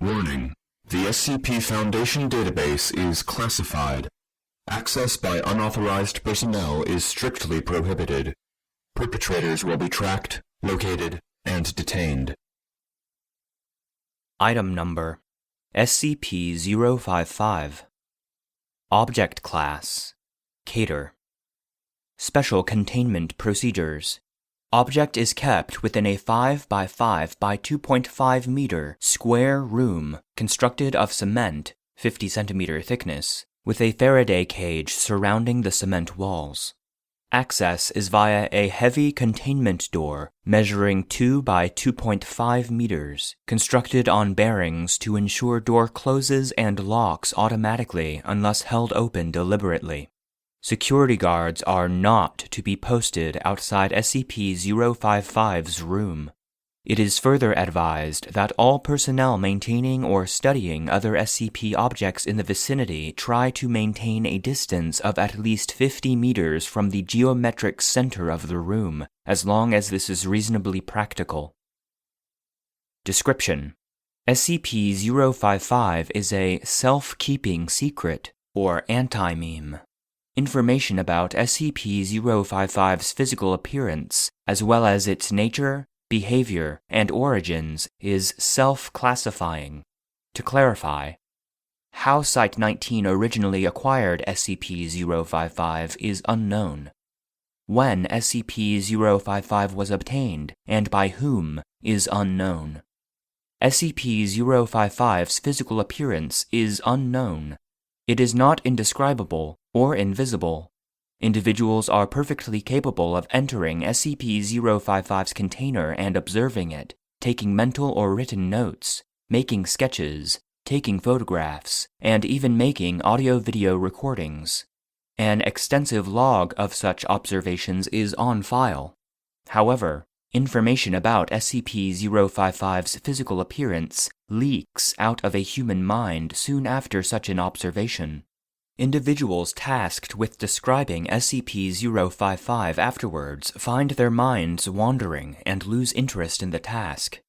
Warning: the SCP Foundation database is classified. Access by unauthorized personnel is strictly prohibited. Perpetrators will be tracked, located, and detained. Item Number SCP-055 Object Class Cater Special Containment Procedures. Object is kept within a 5 by 5 by 2.5 meter square room constructed of cement, 50 centimeter thickness, with a Faraday cage surrounding the cement walls. Access is via a heavy containment door measuring 2 by 2.5 meters, constructed on bearings to ensure door closes and locks automatically unless held open deliberately. Security guards are not to be posted outside SCP-055's room. It is further advised that all personnel maintaining or studying other SCP objects in the vicinity try to maintain a distance of at least 50 meters from the geometric center of the room, as long as this is reasonably practical. Description: SCP-055 is a self-keeping secret, or anti-meme. Information about SCP-055's physical appearance, as well as its nature, behavior, and origins, is self-classifying. To clarify, how Site-19 originally acquired SCP-055 is unknown. When SCP-055 was obtained, and by whom, is unknown. SCP-055's physical appearance is unknown. It is not indescribable or invisible. Individuals are perfectly capable of entering SCP-055's container and observing it, taking mental or written notes, making sketches, taking photographs, and even making audio-video recordings. An extensive log of such observations is on file. However, information about SCP-055's physical appearance leaks out of a human mind soon after such an observation. Individuals tasked with describing SCP-055 afterwards find their minds wandering and lose interest in the task.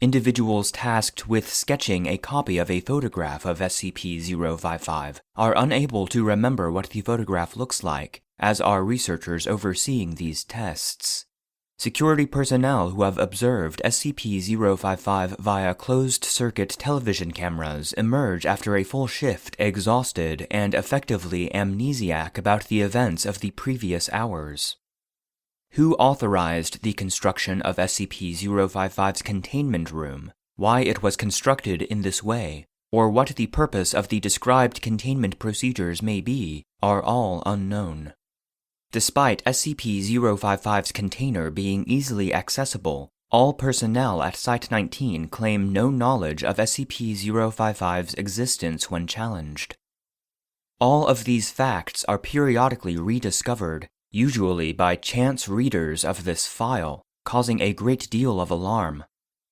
Individuals tasked with sketching a copy of a photograph of SCP-055 are unable to remember what the photograph looks like, as are researchers overseeing these tests. Security personnel who have observed SCP-055 via closed-circuit television cameras emerge after a full shift exhausted and effectively amnesiac about the events of the previous hours. Who authorized the construction of SCP-055's containment room, why it was constructed in this way, or what the purpose of the described containment procedures may be, are all unknown. Despite SCP-055's container being easily accessible, all personnel at Site-19 claim no knowledge of SCP-055's existence when challenged. All of these facts are periodically rediscovered, usually by chance readers of this file, causing a great deal of alarm.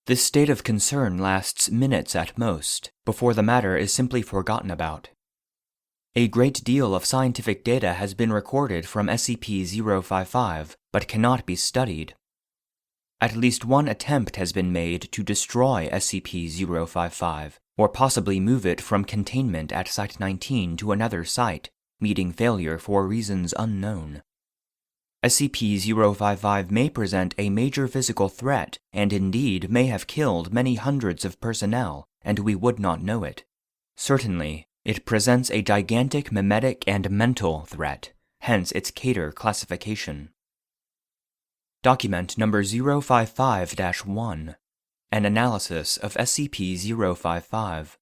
This state of concern lasts minutes at most, before the matter is simply forgotten about. A great deal of scientific data has been recorded from SCP-055, but cannot be studied. At least one attempt has been made to destroy SCP-055, or possibly move it from containment at Site-19 to another site, meeting failure for reasons unknown. SCP-055 may present a major physical threat, and indeed may have killed many hundreds of personnel, and we would not know it. Certainly, it presents a gigantic memetic and mental threat, hence its Cater classification. Document number 055-1, an analysis of SCP-055.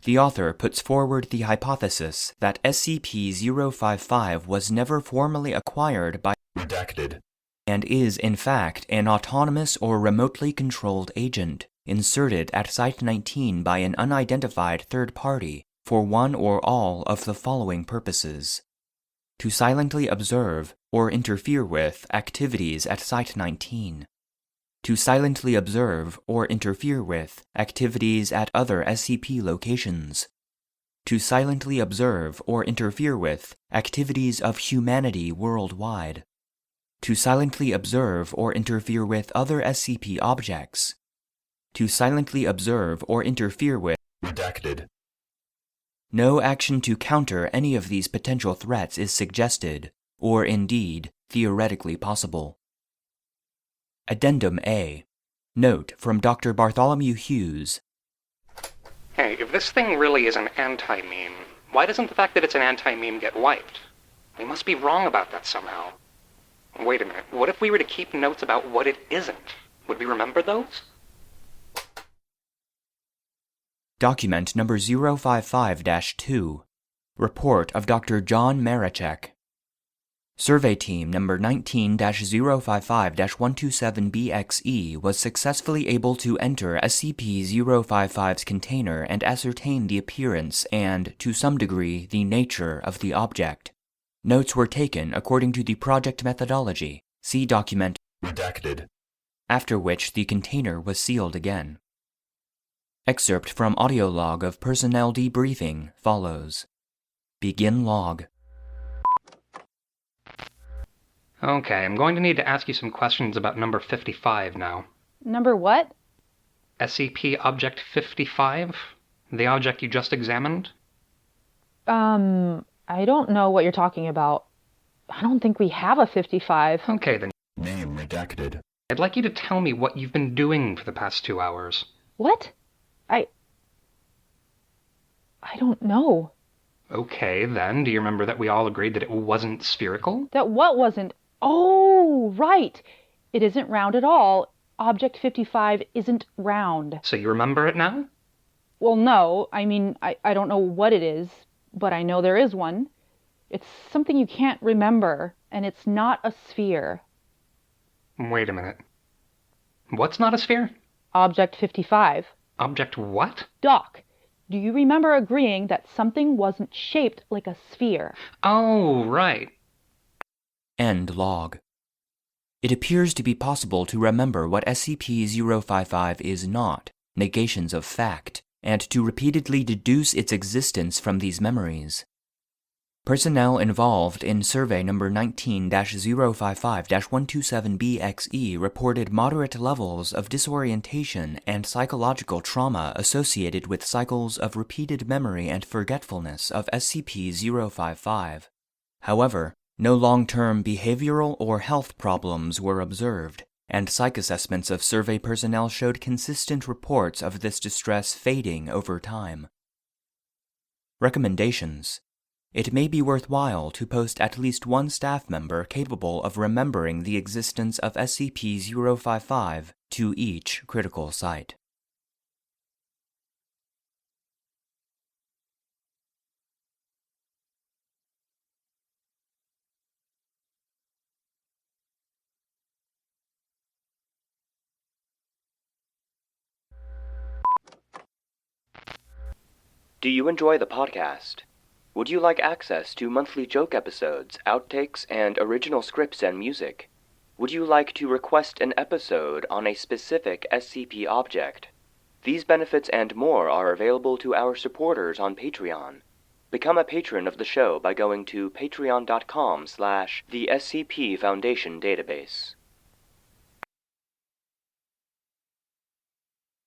The author puts forward the hypothesis that SCP-055 was never formally acquired by Redacted. And is in fact an autonomous or remotely controlled agent inserted at Site-19 by an unidentified third party for one or all of the following purposes: to silently observe or interfere with activities at Site-19, to silently observe or interfere with activities at other SCP locations, to silently observe or interfere with activities of humanity worldwide, to silently observe or interfere with other SCP objects, to silently observe or interfere with. Redacted. No action to counter any of these potential threats is suggested, or indeed, theoretically possible. Addendum A. Note from Dr. Bartholomew Hughes. Hey, if this thing really is an anti-meme, why doesn't the fact that it's an anti-meme get wiped? We must be wrong about that somehow. Wait a minute, what if we were to keep notes about what it isn't? Would we remember those? Document number 055-2. Report of Dr. John Marachek. Survey team number 19-055-127BXE was successfully able to enter SCP-055's container and ascertain the appearance and, to some degree, the nature of the object. Notes were taken according to the project methodology. See document. Redacted. After which the container was sealed again. Excerpt from audio log of personnel debriefing follows. Begin log. Okay, I'm going to need to ask you some questions about number 55 now. Number what? SCP Object 55? The object you just examined? I don't know what you're talking about. I don't think we have a 55. Okay then. Name redacted. I'd like you to tell me what you've been doing for the past 2 hours. What? I don't know. Okay, then, do you remember that we all agreed that it wasn't spherical? That what wasn't? Oh, right. It isn't round at all. Object 55 isn't round. So you remember it now? Well, no. I mean, I don't know what it is, but I know there is one. It's something you can't remember, and it's not a sphere. Wait a minute. What's not a sphere? Object 55. Object what? Doc, do you remember agreeing that something wasn't shaped like a sphere? Oh, right. End log. It appears to be possible to remember what SCP-055 is not, negations of fact, and to repeatedly deduce its existence from these memories. Personnel involved in survey number 19-055-127BXE reported moderate levels of disorientation and psychological trauma associated with cycles of repeated memory and forgetfulness of SCP-055. However, no long-term behavioral or health problems were observed, and psych assessments of survey personnel showed consistent reports of this distress fading over time. Recommendations. It may be worthwhile to post at least one staff member capable of remembering the existence of SCP-055 to each critical site. Do you enjoy the podcast? Would you like access to monthly joke episodes, outtakes, and original scripts and music? Would you like to request an episode on a specific SCP object? These benefits and more are available to our supporters on Patreon. Become a patron of the show by going to patreon.com/the SCP Foundation Database.